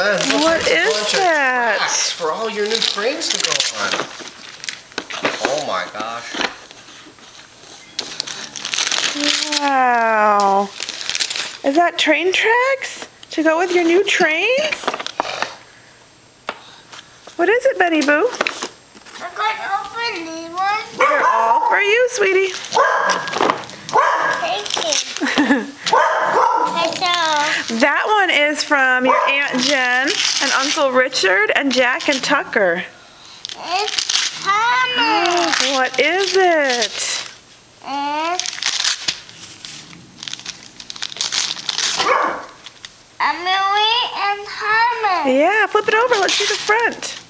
Ben, What is that? Tracks for all your new trains to go on. Oh my gosh. Wow. Is that train tracks to go with your new trains? What is it, Benny Boo? I'm going to open these ones. They're all for you, sweetie. Thank you. That one is from your Aunt Jen and Uncle Richard and Jack and Tucker. It's Herman. What is it? It's Emily and Herman. Yeah, flip it over. Let's see the front.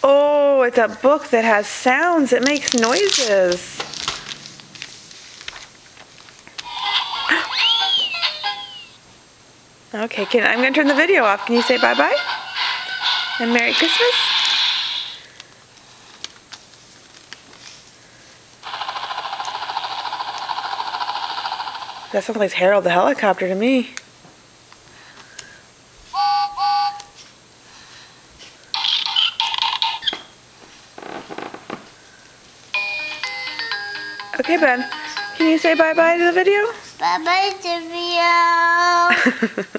Oh, it's a book that has sounds. It makes noises. Okay, I'm going to turn the video off. Can you say bye-bye? And Merry Christmas? That sounds like Harold the helicopter to me. Okay, Ben. Can you say bye-bye to the video? Bye-bye, the video.